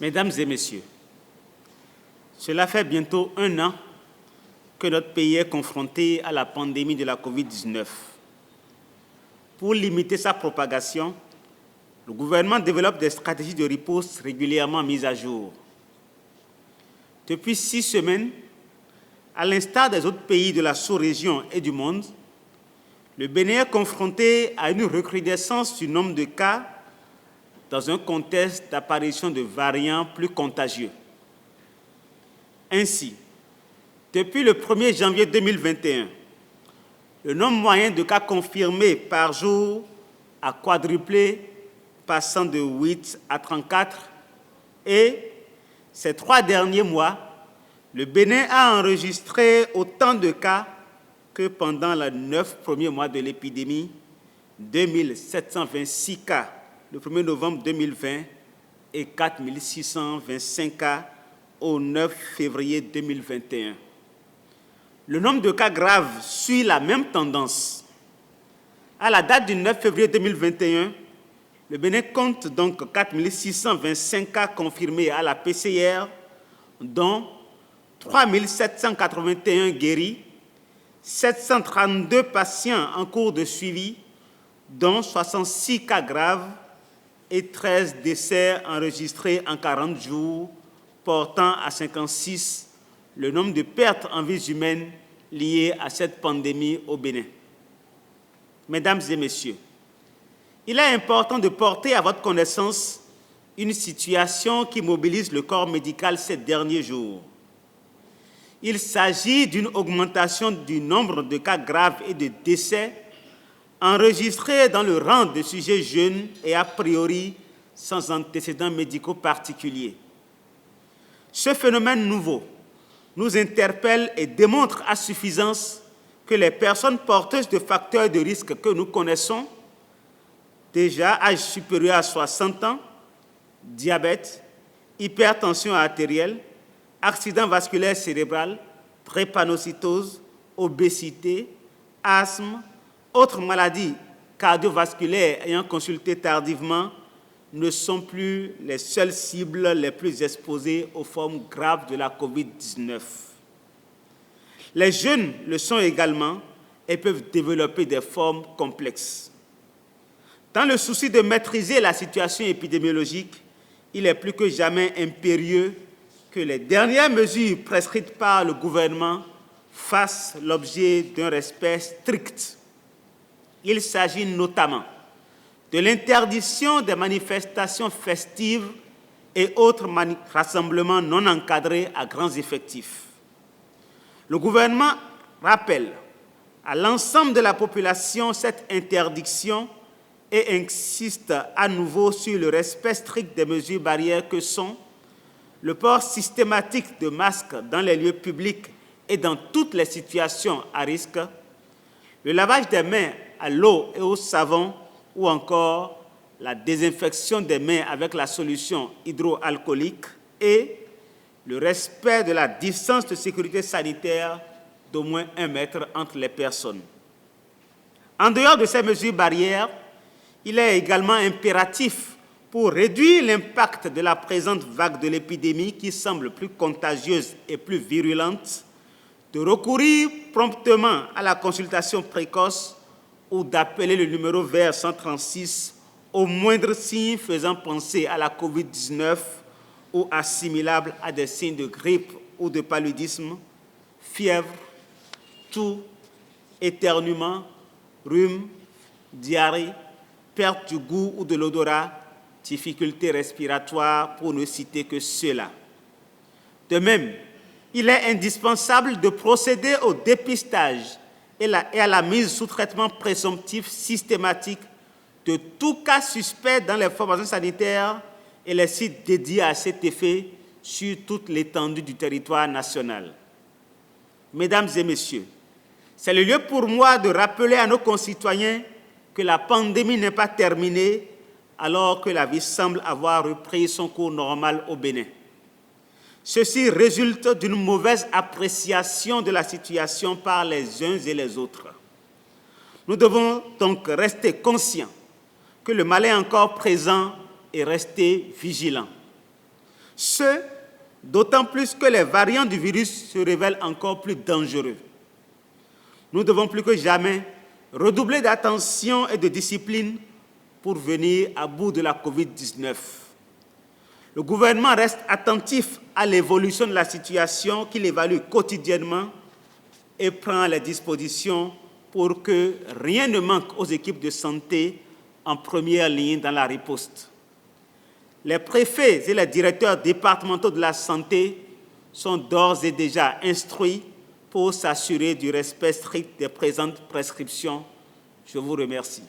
Mesdames et messieurs, cela fait bientôt 1 an que notre pays est confronté à la pandémie de la COVID-19. Pour limiter sa propagation, le gouvernement développe des stratégies de riposte régulièrement mises à jour. Depuis 6 semaines, à l'instar des autres pays de la sous-région et du monde, le Bénin est confronté à une recrudescence du nombre de cas dans un contexte d'apparition de variants plus contagieux. Ainsi, depuis le 1er janvier 2021, le nombre moyen de cas confirmés par jour a quadruplé, passant de 8 à 34, et ces 3 derniers mois, le Bénin a enregistré autant de cas que pendant les 9 premiers mois de l'épidémie, 2726 cas le 1er novembre 2020 et 4625 cas au 9 février 2021. Le nombre de cas graves suit la même tendance. À la date du 9 février 2021, le Bénin compte donc 4625 cas confirmés à la PCR, dont 3781 guéris, 732 patients en cours de suivi, dont 66 cas graves et 13 décès enregistrés en 40 jours, portant à 56 le nombre de pertes en vies humaines liées à cette pandémie au Bénin. Mesdames et messieurs, il est important de porter à votre connaissance une situation qui mobilise le corps médical ces derniers jours. Il s'agit d'une augmentation du nombre de cas graves et de décès enregistrés dans le rang de sujets jeunes et a priori sans antécédents médicaux particuliers. Ce phénomène nouveau nous interpelle et démontre à suffisance que les personnes porteuses de facteurs de risque que nous connaissons, déjà âge supérieur à 60 ans, diabète, hypertension artérielle, accident vasculaire cérébral, drépanocytose, obésité, asthme, autres maladies cardiovasculaires ayant consulté tardivement ne sont plus les seules cibles les plus exposées aux formes graves de la COVID-19. Les jeunes le sont également et peuvent développer des formes complexes. Dans le souci de maîtriser la situation épidémiologique, il est plus que jamais impérieux que les dernières mesures prescrites par le gouvernement fassent l'objet d'un respect strict. Il s'agit notamment de l'interdiction des manifestations festives et autres rassemblements non encadrés à grands effectifs. Le gouvernement rappelle à l'ensemble de la population cette interdiction et insiste à nouveau sur le respect strict des mesures barrières que sont le port systématique de masques dans les lieux publics et dans toutes les situations à risque, le lavage des mains à l'eau et au savon ou encore la désinfection des mains avec la solution hydroalcoolique et le respect de la distance de sécurité sanitaire d'au moins 1 mètre entre les personnes. En dehors de ces mesures barrières, il est également impératif pour réduire l'impact de la présente vague de l'épidémie qui semble plus contagieuse et plus virulente, de recourir promptement à la consultation précoce ou d'appeler le numéro vert 136 au moindre signe faisant penser à la COVID-19 ou assimilable à des signes de grippe ou de paludisme, fièvre, toux, éternuement, rhume, diarrhée, perte du goût ou de l'odorat, difficultés respiratoires, pour ne citer que cela. De même, il est indispensable de procéder au dépistage et à la mise sous traitement présomptif systématique de tout cas suspect dans les formations sanitaires et les sites dédiés à cet effet sur toute l'étendue du territoire national. Mesdames et messieurs, c'est le lieu pour moi de rappeler à nos concitoyens que la pandémie n'est pas terminée alors que la vie semble avoir repris son cours normal au Bénin. Ceci résulte d'une mauvaise appréciation de la situation par les uns et les autres. Nous devons donc rester conscients que le mal est encore présent et rester vigilants. Ce, d'autant plus que les variants du virus se révèlent encore plus dangereux. Nous devons plus que jamais redoubler d'attention et de discipline pour venir à bout de la COVID-19. Le gouvernement reste attentif à l'évolution de la situation qu'il évalue quotidiennement et prend les dispositions pour que rien ne manque aux équipes de santé en première ligne dans la riposte. Les préfets et les directeurs départementaux de la santé sont d'ores et déjà instruits pour s'assurer du respect strict des présentes prescriptions. Je vous remercie.